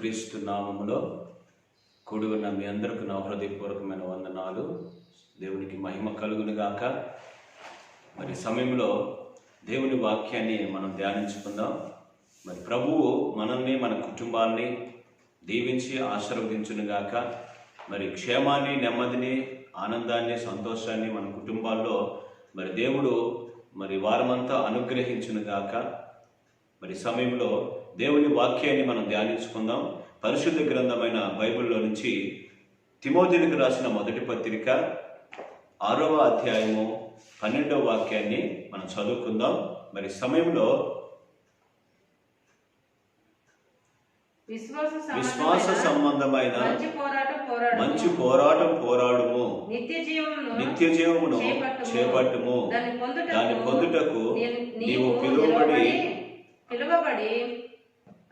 యేసుక్రీస్తు నామములో కూడి ఉన్న మీ అందరికీ నా హృదయపూర్వకమైన వందనాలు. దేవునికి మహిమ కలుగును గాక. మరి సమయంలో దేవుని వాక్యాన్ని మనం ధ్యానించుకుందాం. మరి ప్రభువు మనల్ని మన కుటుంబాన్ని దీవించి ఆశీర్వదించును గాక. మరి క్షేమాన్ని, నెమ్మదిని, ఆనందాన్ని, సంతోషాన్ని మన కుటుంబాల్లో మరి దేవుడు మరి వారమంతా అనుగ్రహించును గాక. మరి సమయంలో దేవుని వాక్యాన్ని మనం ధ్యానించుకుందాం. పరిశుద్ధ గ్రంథమైన బైబిల్లో నుంచి తిమోతికి రాసిన మొదటి పత్రిక 6వ అధ్యాయము 12వ వాక్యాన్ని మనం చదువుకుందాం. మరి సమయంలో విశ్వాస సంబంధమైన మంచి పోరాటం పోరాడుము, నిత్య జీవమును చేపట్టుము. దాన్ని పొందుటకు నీవు పిలువబడి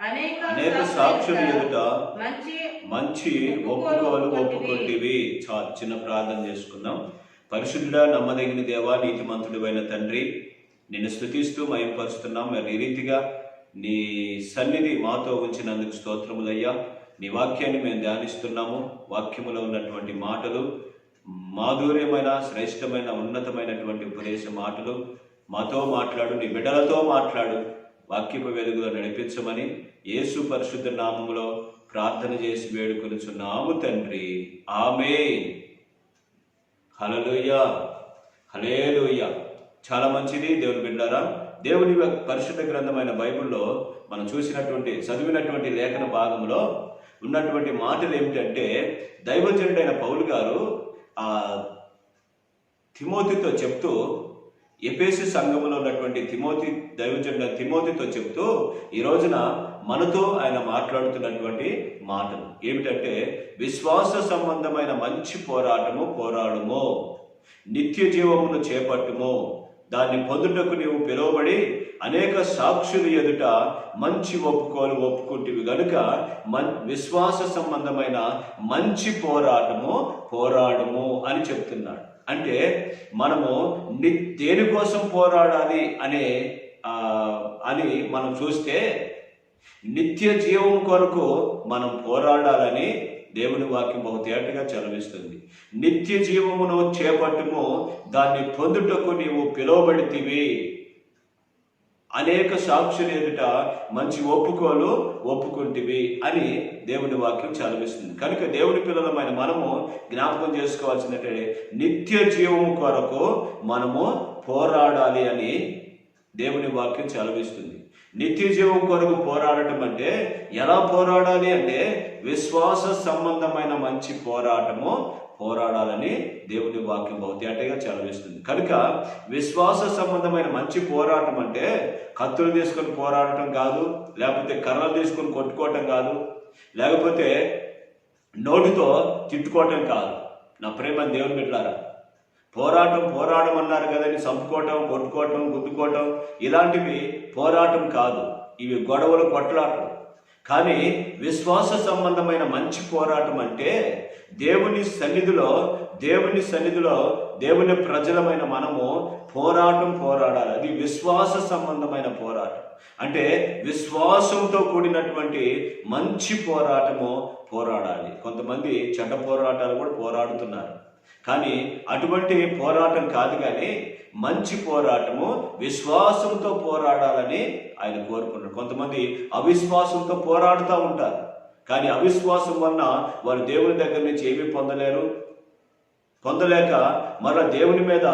అనేక సాక్షుల ఎదుట మంచి ఒప్పుకొంటివి. చిన్న ప్రార్థన చేసుకుందాం. పరిశుద్ధుడా, నమ్మదగిన దేవా, నీతిమంతుడివైన తండ్రి, నిన్ను స్తుతిస్తూ మహిమపరుస్తున్నాం. మరి ఈ రీతిగా నీ సన్నిధి మాతో ఉంచినందుకు స్తోత్రములయ్యా. నీ వాక్యాన్ని మేము ధ్యానిస్తున్నాము. వాక్యములో ఉన్నటువంటి మాటలు మాధుర్యమైన, శ్రేష్టమైన, ఉన్నతమైనటువంటి ఉపదేశ మాటలు మాతో మాట్లాడు, నీ బిడ్డలతో మాట్లాడు, వాక్యపు వెలుగులో నడిపించమని యేసు పరిశుద్ధ నామములో ప్రార్థన చేసి వేడుకొనుచున్నాము తండ్రి. ఆమేన్. హల్లెలూయా, హల్లెలూయా. చాలా మంచిది దేవుని బిడ్డలారా. దేవుని పరిశుద్ధ గ్రంథమైన బైబిల్లో మనం చదివినటువంటి లేఖన భాగంలో ఉన్నటువంటి మాటలు ఏమిటంటే, దైవజనుడైన పౌలు గారు ఆ తిమోతితో చెప్తూ, ఎఫెసు సంఘములో ఉన్నటువంటి దైవజనుడు తిమోతితో చెప్తూ ఈ రోజున మనతో ఆయన మాట్లాడుతున్నటువంటి మాటలు ఏమిటంటే, విశ్వాస సంబంధమైన మంచి పోరాడుము, నిత్య జీవమును చేపట్టుము. దాన్ని పొందుటకు నీవు పిలువబడి అనేక సాక్షుల ఎదుట మంచి ఒప్పుకుంటివి గనుక విశ్వాస సంబంధమైన మంచి పోరాడుము అని చెప్తున్నాడు. అంటే మనము దేనికోసం పోరాడాలి అని మనం చూస్తే, నిత్య జీవం కొరకు మనం పోరాడాలని దేవుని వాక్యం బహు తేటగా చదివిస్తుంది. నిత్య జీవమును చేపట్టుము, దాన్ని పొందుటకు నీవు పిలువబడితివి. అనేక సాక్షుల ఎదుట మంచి ఒప్పుకుంటివి అని దేవుని వాక్యం చదివిస్తుంది. కనుక దేవుని పిల్లలమైన మనము జ్ఞాపకం చేసుకోవాల్సినట్టే, నిత్య జీవము కొరకు మనము పోరాడాలి అని దేవుని వాక్యం చదివిస్తుంది. నిత్య జీవం కొరకు పోరాడటం అంటే ఎలా పోరాడాలి అంటే, విశ్వాస సంబంధమైన మంచి పోరాడాలని దేవుని వాక్యం బహుతేటగా చదివిస్తుంది. కనుక విశ్వాస సంబంధమైన మంచి పోరాటం అంటే కత్తులు తీసుకొని పోరాడటం కాదు, లేకపోతే కర్రలు తీసుకొని కొట్టుకోవటం కాదు, లేకపోతే నోటితో తిట్టుకోవటం కాదు. నా ప్రేమ దేవుని బిడ్డలారా, పోరాటం అన్నారు కదండి. చంపుకోవటం, కొట్టుకోవటం, గుద్దుకోవటం ఇలాంటివి పోరాటం కాదు. ఇవి గొడవలు, కొట్లాటలు. కానీ విశ్వాస సంబంధమైన మంచి పోరాటం అంటే దేవుని సన్నిధిలో దేవుని ప్రజలమైన మనము పోరాడాలి. అది విశ్వాస సంబంధమైన పోరాటం. అంటే విశ్వాసంతో కూడినటువంటి మంచి పోరాడాలి. కొంతమంది చెడ్డ పోరాటాలు కూడా పోరాడుతున్నారు. కానీ అటువంటి పోరాటం కాదు, కానీ మంచి పోరాటము విశ్వాసంతో పోరాడాలని ఆయన కోరుకున్నాడు. కొంతమంది అవిశ్వాసంతో పోరాడుతూ ఉంటారు. కానీ అవిశ్వాసం వలన వారు దేవుని దగ్గర నుంచి ఏమీ పొందలేక మరలా దేవుని మీద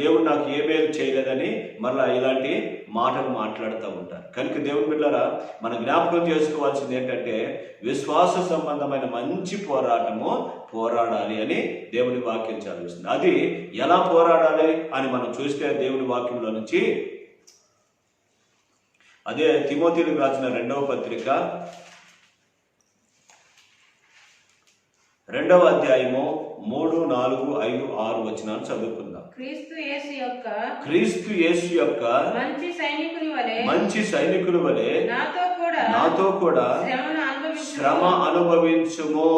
దేవుడు నాకు ఏ మేలు చేయలేదని మరలా ఇలాంటి మాటలు మాట్లాడుతూ ఉంటారు. కనుక దేవుని బిడ్డలారా, మనం జ్ఞాపకం చేసుకోవాల్సింది ఏంటంటే, విశ్వాస సంబంధమైన మంచి పోరాడాలి అని దేవుని వాక్యం చదివిస్తుంది. అది ఎలా పోరాడాలి అని మనం చూస్తే దేవుని వాక్యంలో నుంచి, అదే తిమోతికి రాసిన 2వ పత్రిక 2వ అధ్యాయము 3, 4, 5, 6 వచనాలు చదువుకుందాం. క్రీస్తు యేసు యొక్క మంచి సైనికుని వలె నాతో కూడా శ్రమ అనుభవించుము.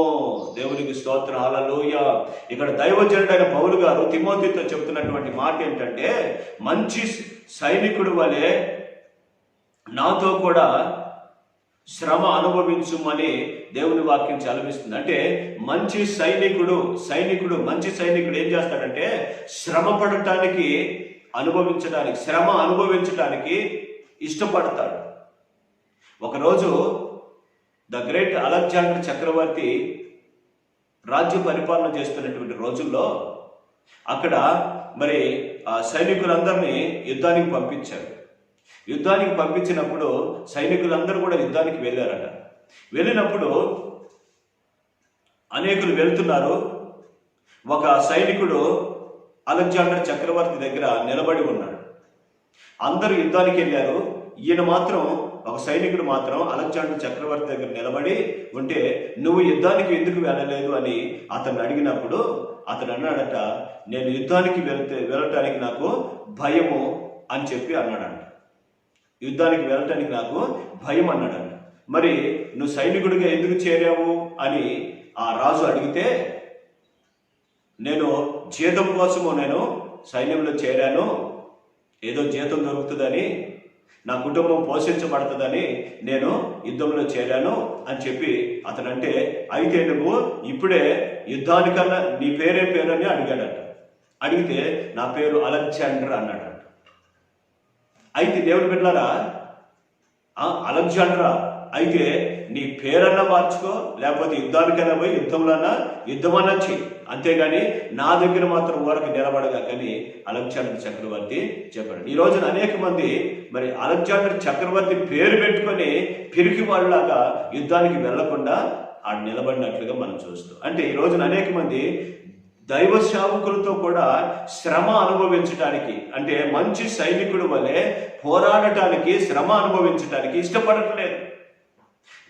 దేవునికి స్తోత్రం, హల్లెలూయా. ఇక్కడ దైవజనుడైన పౌలు గారు తిమోతితో చెప్తున్నటువంటి మాట ఏంటంటే, మంచి సైనికుడు వలె నాతో కూడా శ్రమ అనుభవించుమని దేవుని వాక్యం చదివిస్తుంది. అంటే మంచి సైనికుడు మంచి సైనికుడు ఏం చేస్తాడంటే శ్రమ పడటానికి శ్రమ అనుభవించడానికి ఇష్టపడతాడు. ఒకరోజు ద గ్రేట్ అలెగ్జాండర్ చక్రవర్తి రాజ్య పరిపాలన చేస్తున్నటువంటి రోజుల్లో అక్కడ మరి ఆ సైనికులందరినీ యుద్ధానికి పంపించాడు. యుద్ధానికి పంపించినప్పుడు సైనికులందరూ కూడా యుద్ధానికి వెళ్ళారట. వెళ్ళినప్పుడు అనేకులు వెళ్తున్నారు. ఒక సైనికుడు అలెగ్జాండర్ చక్రవర్తి దగ్గర నిలబడి ఉన్నాడు. అందరూ యుద్ధానికి వెళ్ళారు. ఈయన మాత్రం, ఒక సైనికుడు మాత్రం అలెగ్జాండర్ చక్రవర్తి దగ్గర నిలబడి ఉంటే, నువ్వు యుద్ధానికి ఎందుకు వెళ్ళలేదు అని అతను అడిగినప్పుడు అతను అన్నాడట, నేను యుద్ధానికి వెళ్ళటానికి నాకు భయము అని చెప్పి అన్నాడంట. యుద్ధానికి వెళ్ళటానికి నాకు భయం అన్నాడంట. మరి నువ్వు సైనికుడిగా ఎందుకు చేరావు అని ఆ రాజు అడిగితే, నేను జీతం కోసము నేను సైన్యంలో చేరాను, ఏదో జీతం దొరుకుతుందని, నా కుటుంబం పోషించబడుతుందని నేను యుద్ధంలో చేరాను అని చెప్పి అతను అంటే, అయితే నువ్వు ఇప్పుడే యుద్ధానికన్నా నీ పేరు అని అడిగాడట. అడిగితే నా పేరు అలెగ్జాండర్ అన్నాడట. అయితే దేవుని బిడ్డలారా, అలెగ్జాండరా, అయితే నీ పేరన్నా మార్చుకో, లేకపోతే యుద్ధానికైనా పోయి యుద్ధమన్నా చెయ్యి, అంతేగాని నా దగ్గర మాత్రం ఊరకు నిలబడగా కానీ అలెగ్జాండర్ చక్రవర్తి చెప్పాడు. ఈ రోజున అనేక మంది మరి అలెగ్జాండర్ చక్రవర్తి పేరు పెట్టుకొని పిరికి వాళ్ళలాగా యుద్ధానికి వెళ్లకుండా ఆడ నిలబడినట్లుగా మనం చూస్తాం. అంటే ఈ రోజున అనేక మంది దైవ సేవకులతో కూడా శ్రమ అనుభవించటానికి, అంటే మంచి సైనికుడు వలె పోరాడటానికి, శ్రమ అనుభవించటానికి ఇష్టపడట్లేదు.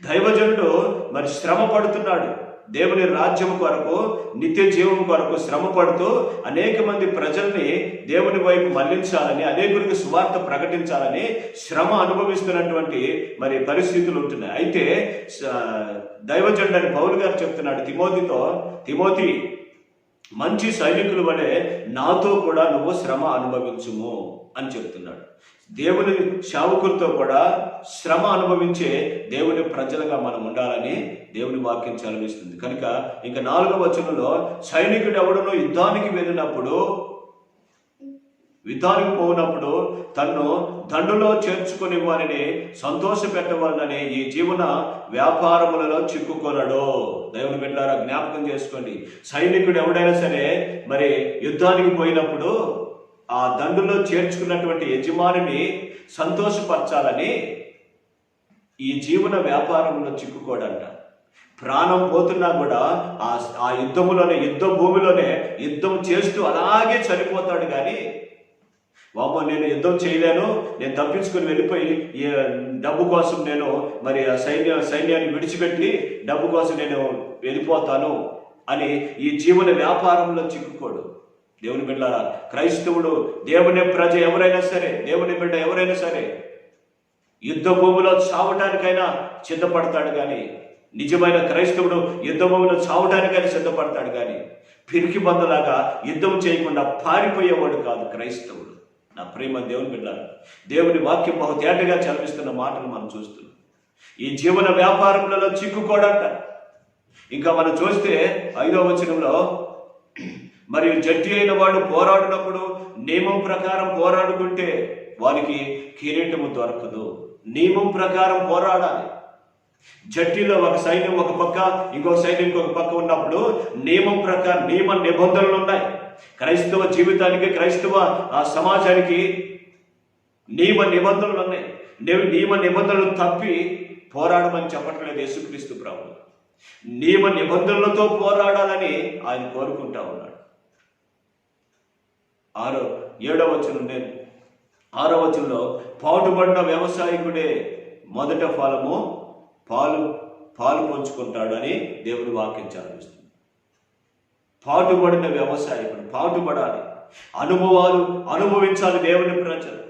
దైవజనుడు మరి శ్రమ పడుతున్నాడు. దేవుని రాజ్యం కొరకు, నిత్య జీవం కొరకు శ్రమ పడుతూ అనేక మంది ప్రజల్ని దేవుని వైపు మళ్లించాలని, అనేకులకు సువార్త ప్రకటించాలని శ్రమ అనుభవిస్తున్నటువంటి మరి పరిస్థితులు ఉంటున్నాయి. అయితే దైవజనుడు అని పౌలు గారు చెప్తున్నాడు తిమోతి, మంచి సైనికుల వలె నాతో కూడా నువ్వు శ్రమ అనుభవించుము అని చెప్తున్నాడు. దేవుని సేవకులతో కూడా శ్రమ అనుభవించే దేవుని ప్రజలుగా మనం ఉండాలని దేవుని వాక్యం చదివిస్తుంది. కనుక ఇంకా 4వ వచనంలో, సైనికుడు ఎవడనో యుద్ధానికి పోయినప్పుడు తన్ను దండులో చేర్చుకుని వారిని సంతోష పెట్టవాలని ఈ జీవన వ్యాపారములలో చిక్కుకొనడు. దేవుని బిడ్డలారా, జ్ఞాపకం చేసుకోండి. సైనికుడు ఎవడైనా సరే మరి యుద్ధానికి పోయినప్పుడు ఆ దండులో చేర్చుకున్నటువంటి యజమానిని సంతోషపరచాలని ఈ జీవన వ్యాపారంలో చిక్కుకోడంట. ప్రాణం పోతున్నా కూడా ఆ యుద్ధ భూమిలోనే యుద్ధం చేస్తూ అలాగే చనిపోతాడు. కానీ వామ్మో, నేను యుద్ధం చేయలేను, నేను తప్పించుకొని వెళ్ళిపోయి ఈ డబ్బు కోసం నేను మరి ఆ సైన్యాన్ని విడిచిపెట్టి డబ్బు కోసం నేను వెళ్ళిపోతాను అని ఈ జీవన వ్యాపారంలో చిక్కుకోడు. దేవుని బిడ్డలారా, క్రైస్తవుడు, దేవుని ప్రజ ఎవరైనా సరే, దేవుని బిడ్డ ఎవరైనా సరే యుద్ధ భూమిలో చావటానికైనా సిద్ధపడతాడు. కానీ నిజమైన క్రైస్తవుడు యుద్ధ భూమిలో చావటానికైనా సిద్ధపడతాడు. కానీ పిరికి బంధలాగా యుద్ధం చేయకుండా పారిపోయేవాడు కాదు క్రైస్తవుడు. నా ప్రేమ దేవుని బిడ్డలారా, దేవుని వాక్యం బహు తేటగా చదివిస్తున్న మాటలు మనం చూస్తున్నాం. ఈ జీవన వ్యాపారములలో చిక్కుకోడంట. ఇంకా మనం చూస్తే 5వ వచనంలో, మరియు జడ్జి అయిన వాడు పోరాడినప్పుడు నియమం ప్రకారం పోరాడుకుంటే వారికి కిరీటము దొరకదు. నియమం ప్రకారం పోరాడాలి. జట్టిలో ఒక సైన్యం ఒక పక్క, ఇంకొక సైన్యం ఇంకొక పక్క ఉన్నప్పుడు నియమం ప్రకారం నియమ నిబంధనలు ఉన్నాయి. క్రైస్తవ జీవితానికి, క్రైస్తవ సమాజానికి నియమ నిబంధనలు ఉన్నాయి. నియమ నిబంధనలు తప్పి పోరాడమని చెప్పట్లేదు యేసుక్రీస్తు ప్రభువు. నియమ నిబంధనలతో పోరాడాలని ఆయన కోరుకుంటా ఉన్నాడు. 7వ వచనంలో, పాటుపడిన వ్యవసాయకుడే మొదట ఫలము పాలు పంచుకుంటాడు అని దేవుని వాక్యం చదివిస్తుంది. పాటుపడిన వ్యవసాయకుడు పాటుపడాలి, అనుభవాలు అనుభవించాలి. దేవుని ప్రజలు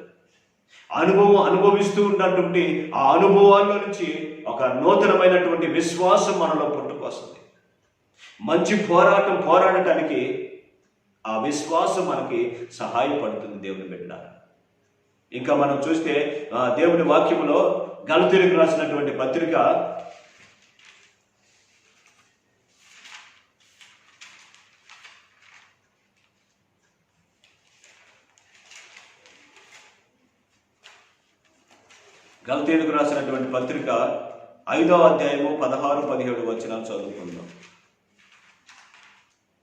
అనుభవిస్తూ ఉన్నటువంటి ఆ అనుభవాల్లో నుంచి ఒక నూతనమైనటువంటి విశ్వాసం మనలో పుట్టుకొస్తుంది. మంచి పోరాడటానికి ఆ విశ్వాసం మనకి సహాయపడుతుంది దేవుని బిడ్డ. ఇంకా మనం చూస్తే దేవుని వాక్యంలో గలతీయులకు రాసినటువంటి పత్రిక గలతీయులకు రాసినటువంటి పత్రిక 5వ అధ్యాయము 16-17 వచనాలు చదువుకుందాం.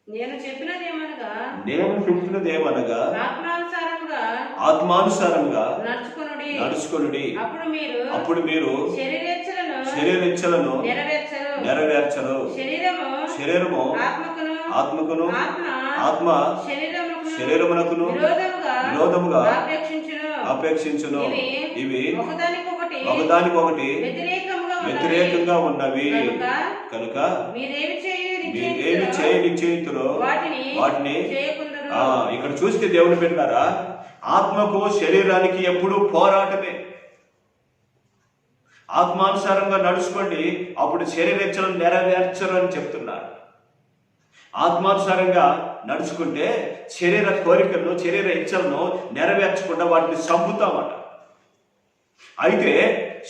నేను చెప్పినదేమనగా ఆత్మానుసారంగా నడుచుకొనుడి. అప్పుడు మీరు శరీరేచ్ఛలను నెరవేర్చరు. శరీరము ఆత్మకును ఆత్మ శరీరమునకును విరోధముగా అపేక్షించును. ఇవి ఒకదానికొకటి వ్యతిరేకంగా ఉన్నవి కనుక మీరేమి చేయ నిశ్చయితురో వాటిని ఇక్కడ చూస్తే దేవుని పెట్టారా, ఆత్మకు శరీరానికి ఎప్పుడూ పోరాటమే. ఆత్మానుసారంగా నడుచుకోండి, అప్పుడు శరీరేచ్ఛలను నెరవేర్చరు అని చెప్తున్నారు. ఆత్మానుసారంగా నడుచుకుంటే శరీర కోరికలను శరీర ఇచ్చలను నెరవేర్చకుండా వాటిని చంపుతామట. అయితే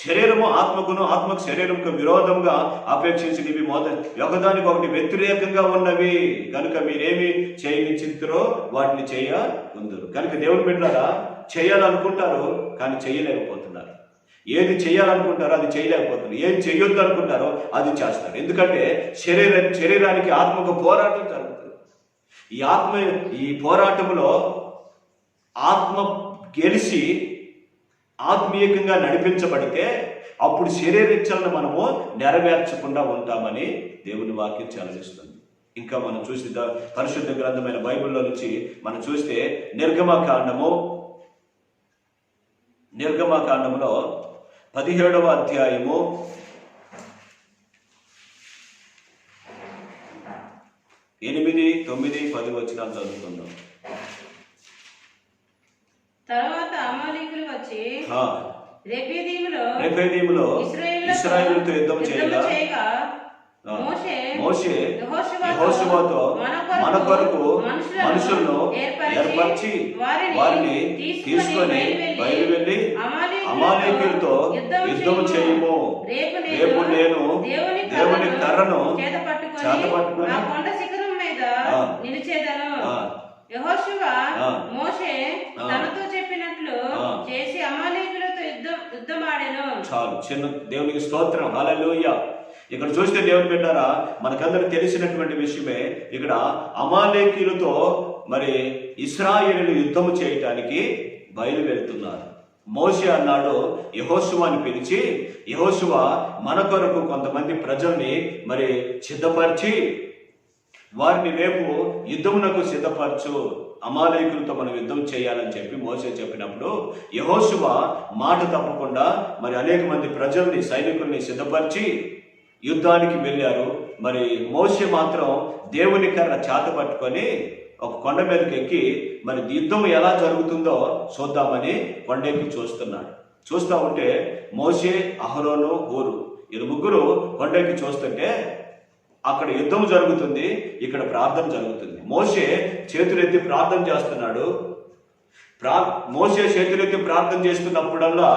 శరీరము ఆత్మకును ఆత్మకు శరీరంకు విరోధంగా అపేక్షించినవి ఒకదానికొకటి వ్యతిరేకంగా ఉన్నవి కనుక మీరేమి చేయనిచ్చిరో వాటిని చేయకుందరు. కనుక దేవుని బిడ్డలారా, చేయాలనుకుంటారు కానీ చేయలేకపోతున్నారు. ఏది చేయాలనుకుంటారో అది చేయలేకపోతున్నారు. ఏది చేయొద్దు అనుకుంటారో అది చేస్తారు. ఎందుకంటే శరీరానికి ఆత్మకు పోరాటం జరుగుతుంది. ఈ పోరాటంలో ఆత్మ గెలిచి ఆత్మీయంగా నడిపించబడితే అప్పుడు శరీరేచ్ఛలను మనము నెరవేర్చకుండా ఉంటామని దేవుని వాక్యం చలవిస్తుంది. ఇంకా మనం చూసి పరిశుద్ధ గ్రంథమైన బైబిల్లో నుంచి మనం చూస్తే నిర్గమకాండములో 17వ అధ్యాయము 8, 9, 10 వచనాలు చదువుకుందాం. తరువాత అమాలేకులు వచ్చి రెఫీదీములో ఇశ్రాయేలుతో యుద్ధం చేయగా మోషే యెహోషువతో మన కొరకు మనుషులను ఏర్పరిచి వారిని తీసుకొని బయలువెళ్ళి అమాలేకులతో యుద్ధం చేయము. రేపు నేను దేవుని కర్రను చేతపట్టుకొని నిలిచేదను. యెహోషువ మోషే తనతో చెప్పినట్లు చేసి అమాలేకులతో యుద్ధమాడెను. చాలు, చిన్న దేవునికి స్తోత్రం, హల్లెలూయా. ఇక్కడ చూస్తే దేవుని బిడ్డారా, మనకందరికి తెలిసినటువంటి విషయమే. ఇక్కడ అమాలేకీయులతో మరి ఇశ్రాయేలీయులు యుద్ధము చేయటానికి బయలువెళ్తున్నారు. మోషే అన్నాడు యెహోషువని పిలిచి, యెహోషువ మన కొరకు కొంతమంది ప్రజల్ని మరి సిద్ధపరిచి వారిని రేపు యుద్ధమునకు సిద్ధపరచు, అమాలేకులతో మనం యుద్ధం చేయాలని చెప్పి మోషే చెప్పినప్పుడు యెహోషువ మాట తప్పకుండా మరి అనేక మంది ప్రజల్ని సైనికుల్ని సిద్ధపరిచి యుద్ధానికి వెళ్ళారు. మరి మోషే మాత్రం దేవుని కర్ర చేత పట్టుకొని ఒక కొండ మీదకి ఎక్కి మరి యుద్ధం ఎలా జరుగుతుందో చూద్దామని కొండెక్కి చూస్తున్నాడు. చూస్తూ ఉంటే మోషే, అహరోను, హూరు వీరు ముగ్గురు కొండెక్కి చూస్తుంటే అక్కడ యుద్ధం జరుగుతుంది, ఇక్కడ ప్రార్థన జరుగుతుంది. మోషే చేతులెత్తి ప్రార్థన చేస్తున్నాడు. మోషే చేతులెత్తి ప్రార్థన చేస్తున్నప్పుడల్లా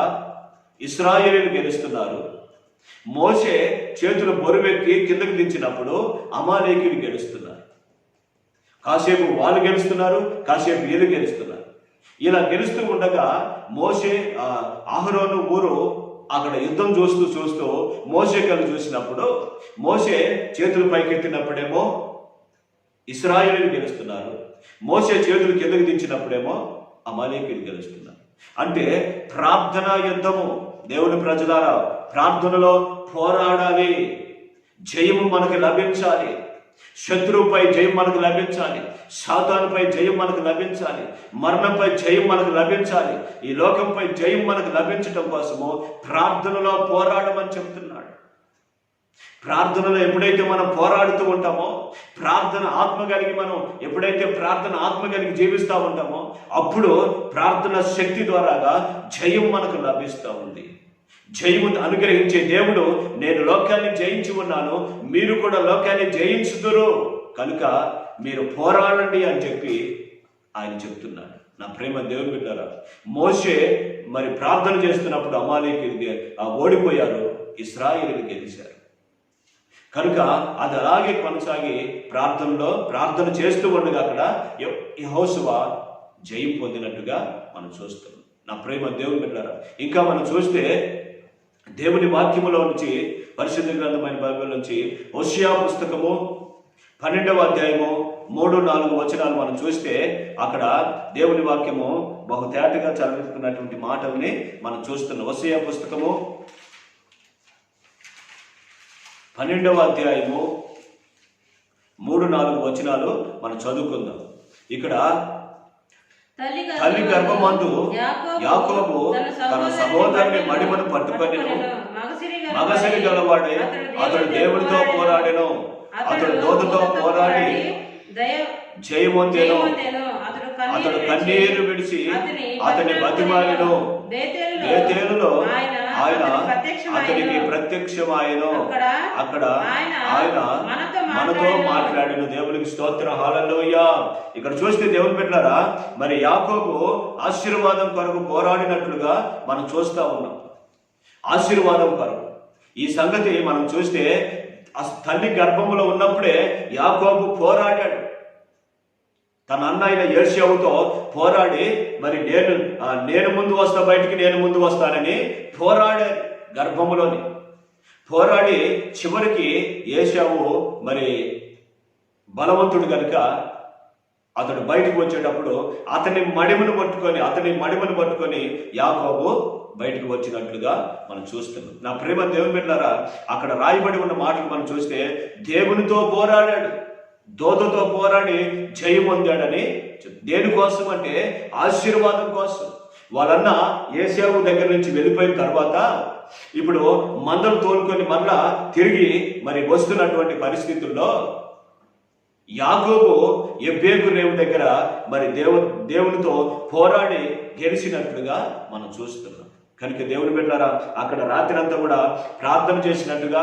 ఇశ్రాయేలీయులు గెలుస్తున్నారు. మోషే చేతులు బొరువెక్కి కిందకు దించినప్పుడు అమాలేకీయులు గెలుస్తున్నారు. కాసేపు వాళ్ళు గెలుస్తున్నారు, కాసేపు వీళ్ళు గెలుస్తున్నారు. ఇలా గెలుస్తూ ఉండగా మోషే, అహరోను, హూరు అక్కడ యుద్ధం చూస్తూ మోషే కళ్ళు చూసినప్పుడు మోషే చేతులు పైకెత్తినప్పుడేమో ఇశ్రాయేలీయులు గెలుస్తున్నారు. మోషే చేతులు కిందకు దించినప్పుడేమో అమాలేకీయులు గెలుస్తున్నారు. అంటే ప్రార్థన యుద్ధము. దేవుని ప్రజలారా, ప్రార్థనలో పోరాడాలి, జయము మనకు లభించాలి. శత్రువుపై జయం మనకు లభించాలి, సాతానుపై జయం మనకు లభించాలి, మరణంపై జయం మనకు లభించాలి. ఈ లోకంపై జయం మనకు లభించడం కోసము ప్రార్థనలో పోరాడమని చెప్తున్నాడు. ప్రార్థనలో ఎప్పుడైతే మనం పోరాడుతూ ఉంటామో, ప్రార్థన ఆత్మ కలిగి మనం ఎప్పుడైతే ప్రార్థన ఆత్మ కలిగి జీవిస్తూ ఉంటామో అప్పుడు ప్రార్థన శక్తి ద్వారాగా జయం మనకు లభిస్తూ ఉంది. జయము అనుగ్రహించే దేవుడు, నేను లోకాన్ని జయించి ఉన్నాను, మీరు కూడా లోకాన్ని జయించుదురు కనుక మీరు పోరాడండి అని చెప్పి ఆయన చెప్తున్నాడు. నా ప్రేమ దేవుని బిడ్డారా, మోషే మరి ప్రార్థన చేస్తున్నప్పుడు అమాలేకీయులు ఓడిపోయారు, ఇశ్రాయేలీయులు గెలిచారు. కనుక అది అలాగే కొనసాగి ప్రార్థన చేస్తూ ఉండగా అక్కడ యెహోషువ జయం పొందినట్టుగా మనం చూస్తున్నాం. నా ప్రేమ దేవుని బిడ్డారా, ఇంకా మనం చూస్తే దేవుని వాక్యములో నుంచి, పరిశుద్ధ గ్రంథమైన బైబిల్ నుంచి హోషేయ పుస్తకము 12వ అధ్యాయము 3-4 వచనాలు మనం చూస్తే అక్కడ దేవుని వాక్యము బహు తేటగా చదువుతున్నటువంటి మాటల్ని మనం చూస్తున్నాం. హోషేయ పుస్తకము 12వ అధ్యాయము 3-4 వచనాలు మనం చదువుకుందాం. ఇక్కడ తల్లి గర్భమందు యాకోబు తన సహోదరుని మడిమను పట్టుకొని మగసిరి గలవాడే అతడు దేవుడితో పోరాడెను, అతడు దూతతో పోరాడి జయమొందెను, అతడు కన్నీరు విడిచి అతని బతిమాలెను, బేతేలులో ఆయన అతనికి ప్రత్యక్షమాయెను, అక్కడ ఆయన మనతో మాట్లాడెను. దేవునికి స్తోత్రం, హల్లెలూయా. ఇక్కడ చూస్తే దేవుని బిడ్డలారా, మరి యాకోబు ఆశీర్వాదం కొరకు పోరాడినట్లుగా మనం చూస్తా ఉన్నాం. ఆశీర్వాదం కొరకు ఈ సంగతి మనం చూస్తే తల్లి గర్భంలో ఉన్నప్పుడే యాకోబు పోరాడాడు. తన అన్న అయిన యోసేపుతో పోరాడి మరి నేను ముందు వస్తా, బయటికి నేను ముందు వస్తానని పోరాడాడు. గర్భములోని పోరాడి చివరికి యోసేపు మరి బలవంతుడు కనుక అతడు బయటకు వచ్చేటప్పుడు అతని మడిమను పట్టుకొని యాకోబు బయటకు వచ్చినట్లుగా మనం చూస్తున్నాం. నా ప్రేమ దేవుని బిడ్డలారా, అక్కడ రాయబడి ఉన్న మాటలు మనం చూస్తే దేవునితో పోరాడాడు, దూతతో పోరాడి జయం పొందాడని. దేనికోసం అంటే ఆశీర్వాదం కోసం. వాళ్ళన్న యోసేపు దగ్గర నుంచి వెళ్ళిపోయిన తర్వాత ఇప్పుడు మందలు తోలుకొని మళ్ళా తిరిగి మరి వస్తున్నటువంటి పరిస్థితుల్లో యాకోబు ఎబ్బేగు రేవు దగ్గర మరి దేవునితో పోరాడి గెలిచినట్లుగా మనం చూస్తున్నాం. కనుక దేవుని బిడ్డలారా, అక్కడ రాత్రంతా కూడా ప్రార్థన చేసినట్టుగా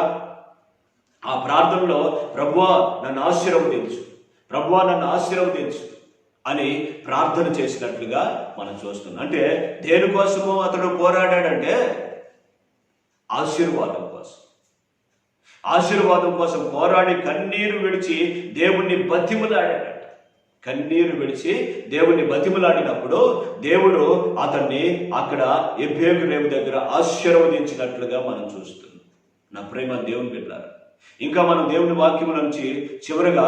ఆ ప్రార్థనలో ప్రభువా నన్ను ఆశీర్వదించు అని ప్రార్థన చేసినట్లుగా మనం చూస్తున్నాం. అంటే దేనికోసమో అతడు పోరాడాడంటే ఆశీర్వాదం కోసం పోరాడి కన్నీరు విడిచి దేవుణ్ణి బతిమలాడాడట. కన్నీరు విడిచి దేవుణ్ణి బతిమలాడినప్పుడు దేవుడు అతన్ని అక్కడ ఎబ్బేగు రేవు దగ్గర ఆశీర్వదించినట్లుగా మనం చూస్తున్నాం. నా ప్రేమ దేవుని బిడ్డలారా, ఇంకా మనం దేవుని వాక్యం నుంచి చివరగా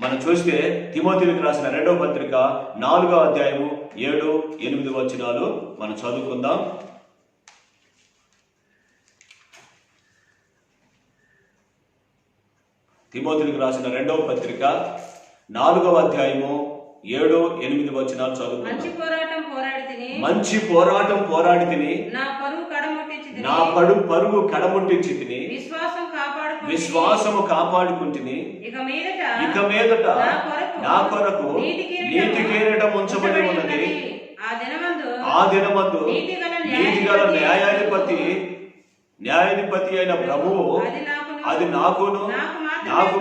మనం చూస్తే తిమోతికి రాసిన 2వ పత్రిక 4వ అధ్యాయము 7-8 వచనాలు మనం చదువుకుందాం. తిమోతికి రాసిన 2వ పత్రిక 4వ అధ్యాయము 7-8 వచనాలు చదువుకుందాం. మంచి పోరాటం పోరాడి తిని నా పరుగు కడముట్టించి తిని విశ్వాసము కాపాడుకుంటుని ఇక మీదట నా కొరకు నీతి కిరీటం ఉంచబడి ఉన్నది. ఆ దినమందు నీతిగల న్యాయాధిపతి అయిన ప్రభువు అది నాకు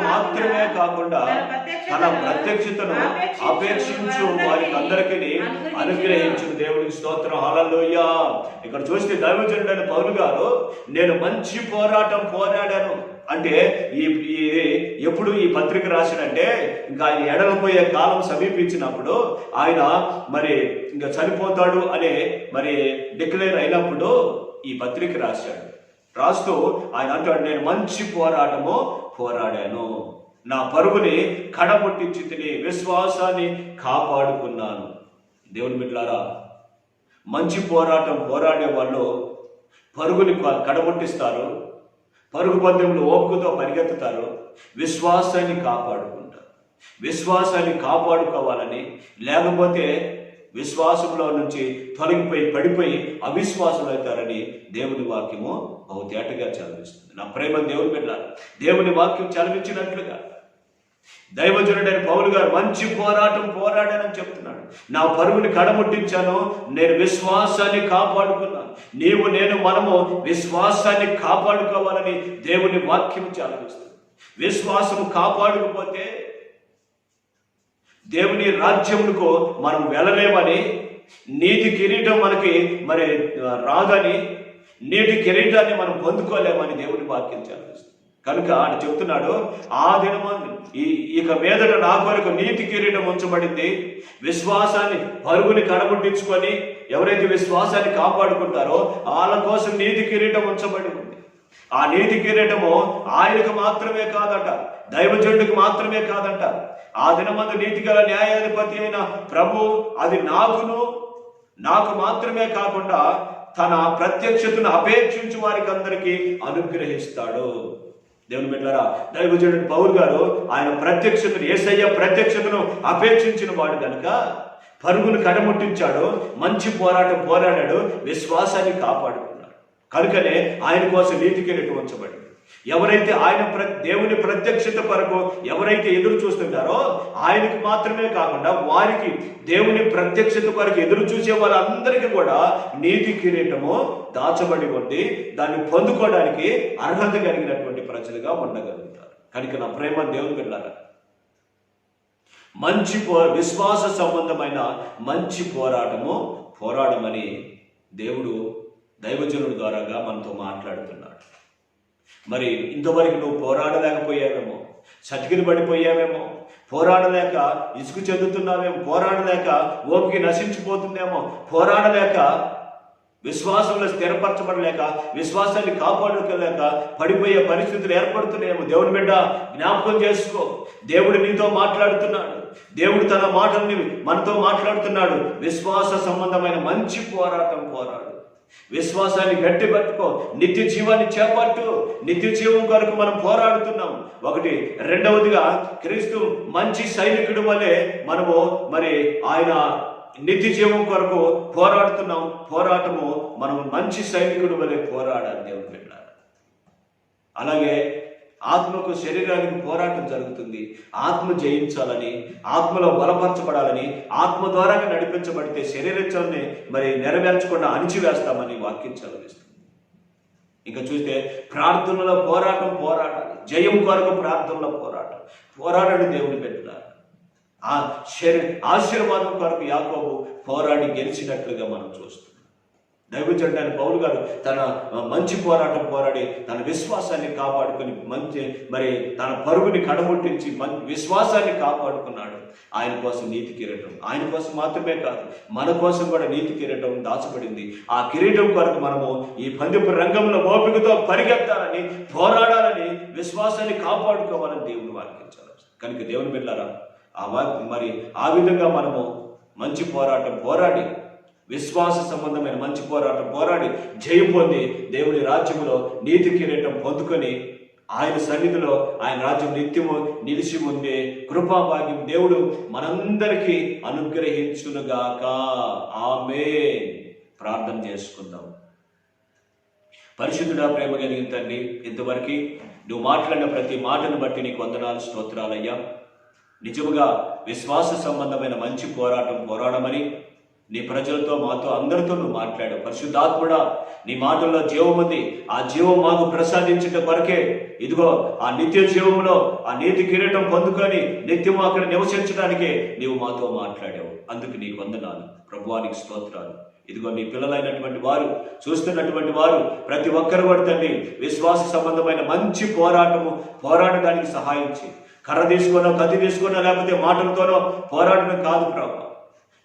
మాత్రమే కాకుండా తన ప్రత్యక్షతను అపేక్షించు వారికి అందరికీ అనుగ్రహించిన దేవునికి స్తోత్రం, హల్లెలూయా. ఇక్కడ చూస్తే దైవజనుడైన పౌలు గారు నేను మంచి పోరాటం పోరాడాను అంటే ఎప్పుడు ఈ పత్రిక రాసినంటే ఇంకా ఆయన ఎడలిపోయే కాలం సమీపించినప్పుడు, ఆయన మరి ఇంకా చనిపోతాడు అనే మరి డిక్లేర్ అయినప్పుడు ఈ పత్రిక రాస్తూ ఆయన అంటాడు, నేను మంచి పోరాటము పోరాడాను, నా పరుగుని కడముట్టించి తిని విశ్వాసాన్ని కాపాడుకున్నాను. దేవుని బిడ్డలారా, మంచి పోరాటం పోరాడే వాళ్ళు పరుగుని కడముట్టిస్తారు, పరుగు పందెంలో ఓపికతో పరిగెత్తుతారు, విశ్వాసాన్ని కాపాడుకుంటారు. విశ్వాసాన్ని కాపాడుకోవాలని, లేకపోతే విశ్వాసంలో నుంచి తొలగిపోయి పడిపోయి అవిశ్వాసం అవుతారని దేవుని వాక్యము బహు తేటగా చదివిస్తుంది. నా ప్రేమ దేవుని బిడ్డలారా, దేవుని వాక్యం చదివించినట్లుగా దైవజనుడైన పౌలు గారు మంచి పోరాటం పోరాడానని చెప్తున్నాడు. నా పరుగుని కడముట్టించాను, నేను విశ్వాసాన్ని కాపాడుకున్నాను. మనము విశ్వాసాన్ని కాపాడుకోవాలని దేవుని వాక్యం చదివిస్తుంది. విశ్వాసము కాపాడుకపోతే దేవుని రాజ్యములకు మనం వెళ్ళలేమని, నీతి కిరీటం మనకి మరి రాదని, నీటి కిరీటాన్ని మనం పొందుకోలేమని దేవుని వాక్యం చదివిస్తుంది. కనుక ఆయన చెప్తున్నాడు, ఆ దినమందు ఇక మీదట నా కొరకు నీతి కిరీటం ఉంచబడింది. విశ్వాసాన్ని పరుగుని కడముట్టించుకొని ఎవరైతే విశ్వాసాన్ని కాపాడుకుంటారో వాళ్ళ కోసం నీతి కిరీటం ఉంచబడి ఉంది. ఆ నీతి కిరీటము ఆయనకు మాత్రమే కాదట, దైవజనుడికి మాత్రమే కాదంట. ఆ దినమందు నీతి గల న్యాయాధిపతి అయిన ప్రభు అది నాకు మాత్రమే కాకుండా తన ప్రత్యక్షతను అపేక్షించి వారికి అందరికీ అనుగ్రహిస్తాడు. దేవుని బిడ్డలారా, దైవజనుడు పౌలు గారు ఆయన ప్రత్యక్షతను, యేసయ్య ప్రత్యక్షతను అపేక్షించిన వాడు కనుక పరుగును కడముట్టించాడు, మంచి పోరాటం పోరాడాడు, విశ్వాసాన్ని కాపాడుకున్నాడు. కనుకనే ఆయన కోసం నీతి కిరీటం ఉంచబడింది. ఎవరైతే దేవుని ప్రత్యక్షత కొరకు ఎవరైతే ఎదురు చూస్తున్నారో ఆయనకు మాత్రమే కాకుండా వారికి దేవుని ప్రత్యక్షత కొరకు ఎదురు చూసే వాళ్ళందరికీ కూడా నీతి కిరీటము దాచబడి ఉండి దాన్ని పొందుకోవడానికి అర్హత కలిగినటువంటి ప్రజలుగా ఉండగలుగుతారు. కనుక నా ప్రేమ దేవుని బిడ్డలారా, విశ్వాస సంబంధమైన మంచి పోరాడమని దేవుడు దైవజనుడి ద్వారాగా మనతో మాట్లాడుతున్నాడు. మరి ఇంతవరకు నువ్వు పోరాడలేకపోయావేమో, చతికిలు పడిపోయావేమో, పోరాడలేక ఇసుకు చెందుతున్నావేమో, పోరాడలేక ఓపిక నశించిపోతుందేమో, పోరాడలేక విశ్వాసంలో స్థిరపరచబడలేక విశ్వాసాన్ని కాపాడుకోలేక పడిపోయే పరిస్థితులు ఏర్పడుతున్నాయేమో. దేవుని బిడ్డ జ్ఞాపకం చేసుకో, దేవుడు నీతో మాట్లాడుతున్నాడు. దేవుడు తన మాటల్ని మనతో మాట్లాడుతున్నాడు. విశ్వాస సంబంధమైన మంచి పోరాడు. విశ్వాసాన్ని గట్టి పట్టుకో, నిత్య జీవాన్ని చేపట్టు. నిత్య జీవం కొరకు మనం పోరాడుతున్నాం. ఒకటి. రెండవదిగా, క్రీస్తు మంచి సైనికుడు వలె మనము మరి ఆయన నిత్య జీవం కొరకు పోరాడుతున్నాం. పోరాటము మనం మంచి సైనికుడు వలె పోరాడాలి దేవుని బిడ్డలారా. అలాగే ఆత్మకు శరీరానికి పోరాటం జరుగుతుంది. ఆత్మ జయించాలని, ఆత్మలో బలపరచబడాలని, ఆత్మ ద్వారా నడిపించబడితే శరీరాన్ని మరి నెరవేర్చకుండా అణిచివేస్తామని వాక్యం చదివిస్తుంది. ఇంకా చూస్తే ప్రార్థనలో పోరాడాలి. జయం కొరకు ప్రార్థనలో పోరాడండి దేవుని బిడ్డలారా. ఆశీర్వాదం కొరకు యాకోబు పోరాడి గెలిచినట్లుగా మనం చూస్తున్నాం. దైవజనుడైన పౌలు గారు తన మంచి పోరాటం పోరాడి తన విశ్వాసాన్ని కాపాడుకొని మరి తన పరుగుని కడముట్టించి విశ్వాసాన్ని కాపాడుకున్నాడు. ఆయన కోసం నీతి కిరీటం, ఆయన కోసం మాత్రమే కాదు మన కోసం కూడా నీతి కిరీటం దాచబడింది. ఆ కిరీటం కొరకు మనము ఈ పందెపు రంగంలో ఓపికతో పరిగెత్తాలని, పోరాడాలని, విశ్వాసాన్ని కాపాడుకోవాలని దేవుని వాక్యించాలి. కనుక దేవుని బిడ్డలారా, ఆ విధంగా మనము మంచి పోరాటం పోరాడి, విశ్వాస సంబంధమైన మంచి పోరాటం పోరాడి జయం పొంది దేవుని రాజ్యంలో నీతి కిరీటం పొందుకొని ఆయన సన్నిధిలో ఆయన రాజ్యం నిత్యము నిలిచి ఉండే కృపాభాగ్యం దేవుడు మనందరికీ అనుగ్రహించునుగాక. ఆమేన్. ప్రార్థన చేసుకుందాం. పరిశుద్ధుడా, ప్రేమ కలిగిన తండ్రి, ఇంతవరకు నువ్వు మాట్లాడిన ప్రతి మాటను బట్టి నీకు వందనాలు, స్తోత్రాలయ్యా. నిజముగా విశ్వాస సంబంధమైన మంచి పోరాడమని నీ ప్రజలతో, మాతో, అందరితో నువ్వు మాట్లాడు. పరిశుద్ధాత్ముడా, నీ మాటల్లో జీవం ఉంది. ఆ జీవం మాకు ప్రసాదించట కొరకే ఇదిగో ఆ నిత్య జీవంలో ఆ నీతి కిరీటం పొందుకొని నిత్యము అక్కడ నివసించడానికే నీవు మాతో మాట్లాడావు. అందుకు నీకు వందనాలు ప్రభువానికి స్తోత్రాలు. ఇదిగో నీ పిల్లలైనటువంటి వారు, చూస్తున్నటువంటి వారు ప్రతి ఒక్కరు కూడా తండ్రి విశ్వాస సంబంధమైన మంచి పోరాడడానికి సహాయం చేయి. కర్ర తీసుకోనో, కత్తి తీసుకోనో, లేకపోతే మాటలతోనో పోరాడడం కాదు ప్రభు.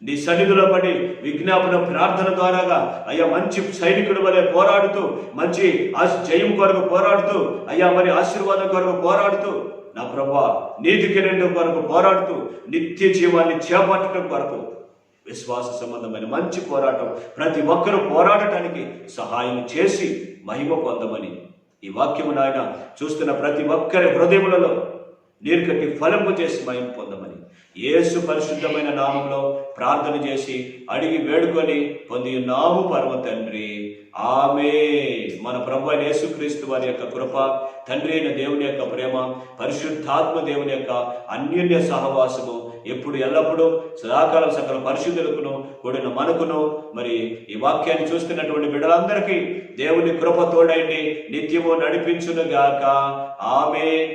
నీ సన్నిధిలో పడి విజ్ఞాపన ప్రార్థన ద్వారాగా అయ్యా మంచి సైనికుడు వలె పోరాడుతూ, మంచి జయం కొరకు పోరాడుతూ, అయ్యా మరి ఆశీర్వాదం కొరకు పోరాడుతూ, నా ప్రభువా నీతి కిరీటం కొరకు పోరాడుతూ, నిత్య జీవాన్ని చేపట్టడం కొరకు విశ్వాస సంబంధమైన మంచి పోరాటం ప్రతి ఒక్కరూ పోరాడటానికి సహాయం చేసి మహిమ పొందమని ఈ వాక్యము నాయన చూస్తున్న ప్రతి ఒక్కరి హృదయములలో నీరు కట్టి ఫలింపు చేసి మహిమ పొందమని యేసు పరిశుద్ధమైన నామంలో ప్రార్థన చేసి అడిగి వేడుకొని పొంది ఉన్నాము పరమ తండ్రి. ఆమేన్. మన ప్రభు అయిన యేసుక్రీస్తు వారి యొక్క కృప, తండ్రి అయిన దేవుని యొక్క ప్రేమ, పరిశుద్ధాత్మ దేవుని యొక్క అన్యోన్య సహవాసము ఎప్పుడు ఎల్లప్పుడూ సదాకాలం సకల పరిశుద్ధులకును కూడిన మనకును మరి ఈ వాక్యాన్ని చూస్తున్నటువంటి బిడ్డలందరికీ దేవుని కృప తోడైంది నిత్యము నడిపించునుగాక. ఆమేన్.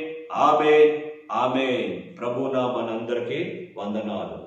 ఆమేన్. ఆమేన్. ప్రభువునా మనందరికీ వందనాలు.